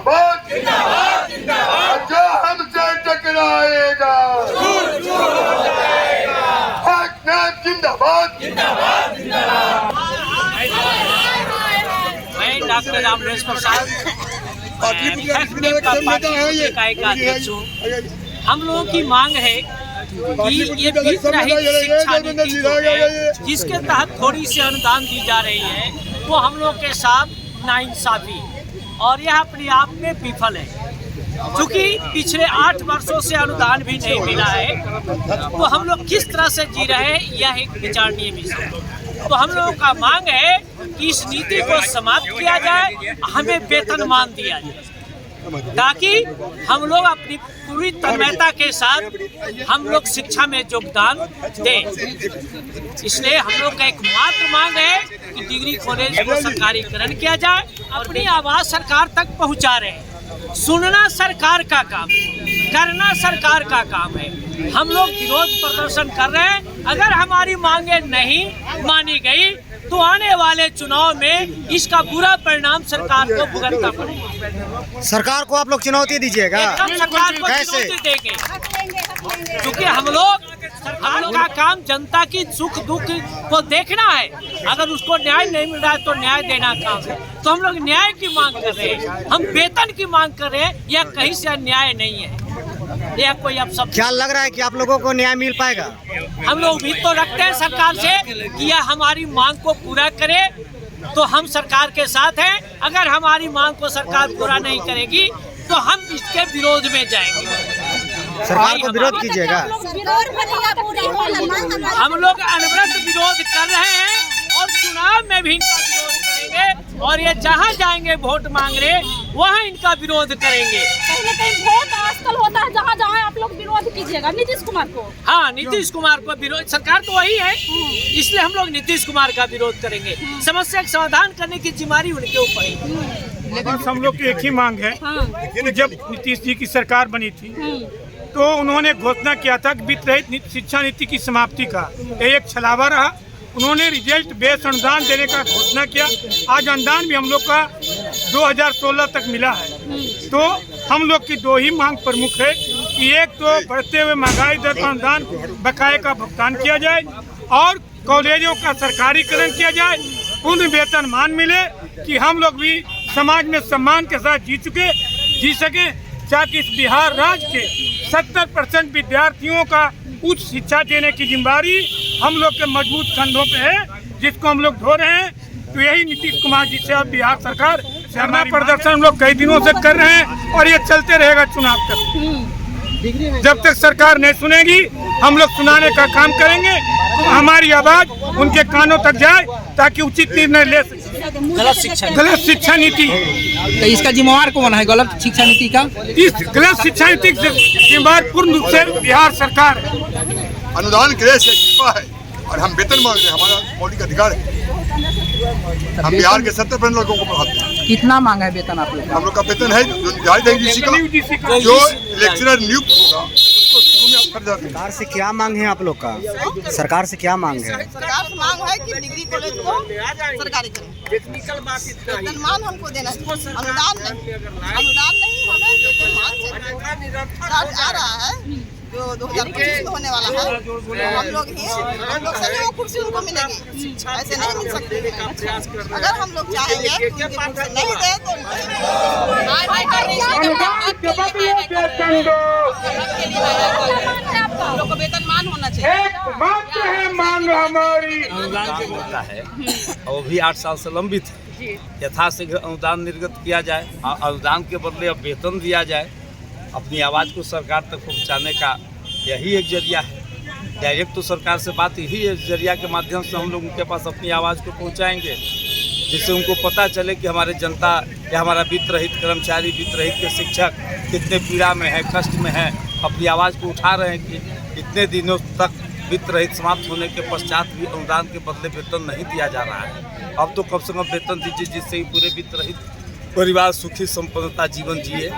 जिंदाबाद जिंदाबाद जिंदाबाद, जो हमसे टकराएगा जिंदाबाद जिंदाबाद जिंदाबाद। मैं डॉक्टर रामरेश प्रसाद इकाई का अध्यक्ष हूँ। हम लोगों की मांग है कि ये बीत रही शिक्षा नीति जो है, जिसके तहत थोड़ी सी अनुदान दी जा रही है, वो हम लोग के साथ नाइंसाफी और यह अपने आप में विफल है। क्योंकि पिछले 8 वर्षों से अनुदान भी नहीं मिला है, तो हम लोग किस तरह से जी रहे हैं, यह एक विचारणीय विषय है। तो हम लोगों का मांग है कि इस नीति को समाप्त किया जाए, हमें वेतनमान दिया जाए, ताकि हम लोग अपनी पूरी तन्मयता के साथ हम लोग शिक्षा में योगदान दें। इसलिए हम लोग का एकमात्र मांग है कि डिग्री कॉलेज को सरकारीकरण किया जाए। अपनी आवाज़ सरकार तक पहुंचा रहे हैं। सुनना सरकार का काम, करना सरकार का काम है। हम लोग विरोध प्रदर्शन कर रहे हैं। अगर हमारी मांगे नहीं मानी गई तो आने वाले चुनाव में इसका बुरा परिणाम सरकार को भुगतना पड़ेगा। सरकार को आप लोग चुनौती दीजिएगा? एकदम सरकार को चुनौती देंगे, क्योंकि हम लोग का काम जनता की सुख दुख को देखना है। अगर उसको न्याय नहीं मिल रहा है तो न्याय देना काम है। तो हम लोग न्याय की मांग कर रहे हैं, हम वेतन की मांग कर रहे हैं। यह कहीं से अन्याय नहीं है। यह कोई अब सब क्या लग रहा है कि आप लोगों को न्याय मिल पाएगा? हम लोग उम्मीद तो रखते हैं सरकार से कि यह हमारी मांग को पूरा करे, तो हम सरकार के साथ हैं। अगर हमारी मांग को सरकार पूरा नहीं करेगी तो हम इसके विरोध में जाएंगे। सरकार को विरोध कीजिएगा? हम लोग अनवरत विरोध कर रहे हैं और चुनाव में भी इनका विरोध करेंगे, और ये जहाँ जाएंगे वोट मांग रहे वहाँ इनका विरोध करेंगे। कहीं न कहीं बहुत आजकल होता है, जहाँ जहाँ आप लोग विरोध कीजिएगा नीतीश कुमार को। हाँ, नीतीश कुमार को विरोध, सरकार तो वही है, इसलिए हम लोग नीतीश कुमार का विरोध करेंगे। समस्या का समाधान करने की जिम्मेदारी उनके ऊपर है। बस हम लोग की एक ही मांग है कि जब नीतीश जी की सरकार बनी थी तो उन्होंने घोषणा किया था कि वित्त रहित शिक्षा नीति की समाप्ति का। एक छलावा रहा। उन्होंने रिजल्ट बेस्ड अनुदान देने का घोषणा किया। आज अनुदान भी हम लोग का 2016 तक मिला है। तो हम लोग की दो ही मांग प्रमुख है कि एक तो बढ़ते हुए महंगाई दर पर अनुदान बकाये का भुगतान किया जाए और कॉलेजों का सरकारीकरण किया जाए, पूर्ण वेतनमान मिले कि हम लोग भी समाज में सम्मान के साथ जी सके, ताकि इस बिहार राज्य के 70% विद्यार्थियों का उच्च शिक्षा देने की जिम्मेदारी हम लोग के मजबूत कंधों पे है, जिसको हम लोग ढो रहे हैं। तो यही नीतीश कुमार जी से अब बिहार सरकार धरना प्रदर्शन हम लोग कई दिनों से कर रहे हैं और ये चलते रहेगा चुनाव तक। जब तक सरकार नहीं सुनेगी हम लोग सुनाने का काम करेंगे, तो हमारी आवाज उनके कानों तक जाए ताकि उचित निर्णय ले सके। गलत शिक्षा नीति, तो इसका जिम्मेवार कौन है? गलत शिक्षा नीति का, इस गलत शिक्षा नीति जिम्मेवार पूर्ण रूप से बिहार सरकार है। अनुदान के है और हम वेतन मांग रहे हैं, हमारा मौलिक अधिकार है। हम बिहार के 70% लोगों को पढ़ाते हैं। कितना मांगा है वेतन आप लोग? हम लोग का वेतन है जो जो लेक्चरर नियुक्त होगा उसको शुरू में 18,000। सरकार से क्या मांग है आप लोग का? सरकार से क्या मांग है? सरकार से मांग है कि डिग्री कॉलेज को सरकारीकरण, वेतनमान हमको देना है। अनुदान नहीं, हमें वेतनमान आ रहा है जो 2025 में होने वाला है। तो हम लोग सही वो कुर्सी उनको मिलेगी, ऐसे नहीं मिल सकती। अगर हम लोग चाहेंगे कि कुर्सी नहीं दे तो हम लोग को वेतनमान होना चाहिए। अनुदान जो होता है वो भी 8 साल से लंबित है। यथाशीघ्र अनुदान निर्गत किया जाए, अनुदान के बदले अब वेतन दिया जाए। अपनी आवाज़ को सरकार तक पहुंचाने का यही एक जरिया है। डायरेक्ट तो सरकार से बात यही है, जरिया के माध्यम से हम लोग उनके पास अपनी आवाज़ को पहुंचाएंगे, जिससे उनको पता चले कि हमारे जनता या हमारा वित्त रहित कर्मचारी, वित्त रहित के शिक्षक कितने पीड़ा में है, कष्ट में है, अपनी आवाज़ को उठा रहे हैं कि इतने दिनों तक वित्त रहित समाप्त होने के पश्चात भी अनुदान के बदले वेतन नहीं दिया जा रहा है। अब तो कम से कम वेतन दीजिए, जिससे पूरे वित्त रहित परिवार सुखी संपन्नता जीवन जिए।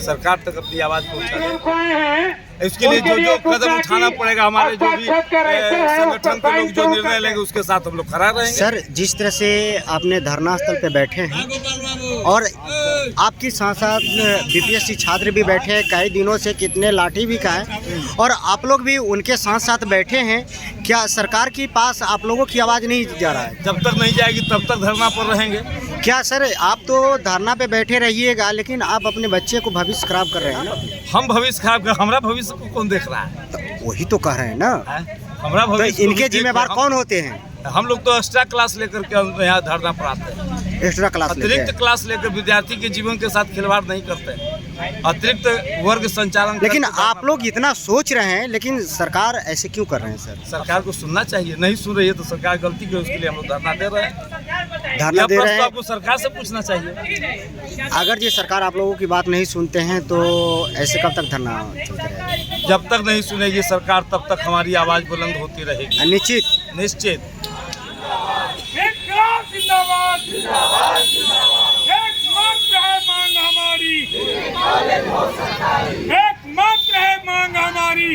सरकार तक अपनी आवाज़ पहुँचाए, इसके लिए जो कदम उठाना पड़ेगा, हमारे जो भी संगठन के लोग जो निर्णय लेंगे उसके साथ हम लोग खड़ा रहेंगे। सर, जिस तरह से आपने धरना स्थल पे बैठे हैं और आपके साथ साथ बीपीएससी छात्र भी बैठे हैं कई दिनों से, कितने लाठी भी खाए, और आप लोग भी उनके साथ साथ बैठे हैं। क्या सरकार के पास आप लोगों की आवाज़ नहीं जा रहा है? जब तक नहीं जाएगी तब तक धरना पर रहेंगे। क्या सर, आप तो धरना पे बैठे रहिएगा, लेकिन आप अपने बच्चे को भविष्य खराब कर रहे हैं ना? हम भविष्य खराब कर, हमारा भविष्य को कौन देख रहा है? तो वही तो कह रहे हैं ना, हमारा तो भविष्य इनके जिम्मेवार कौन होते हैं? हम लोग तो एक्स्ट्रा क्लास लेकर के यहाँ धरना पर आते हैं। एक्स्ट्रा क्लास अतिरिक्त क्लास लेकर विद्यार्थी के जीवन के साथ खिलवाड़ नहीं करते, अतिरिक्त वर्ग संचालन। लेकिन आप लोग इतना सोच रहे हैं, लेकिन सरकार ऐसे क्यों कर रहे हैं सर? सरकार को सुनना चाहिए, नहीं सुन रही है तो सरकार गलती की, उसके लिए हम लोग धरना दे रहे हैं। धरना दे रहे हैं, आपको सरकार से पूछना चाहिए। अगर ये सरकार आप लोगों की बात नहीं सुनते हैं तो ऐसे कब तक धरना चलते रहेगा? जब तक नहीं सुनेगी सरकार तब तक हमारी आवाज़ बुलंद होती रहेगी। निश्चित निश्चित। जिंदाबाद जिंदाबाद एकमात्र है मांग हमारी, एकमात्र है मांग हमारी।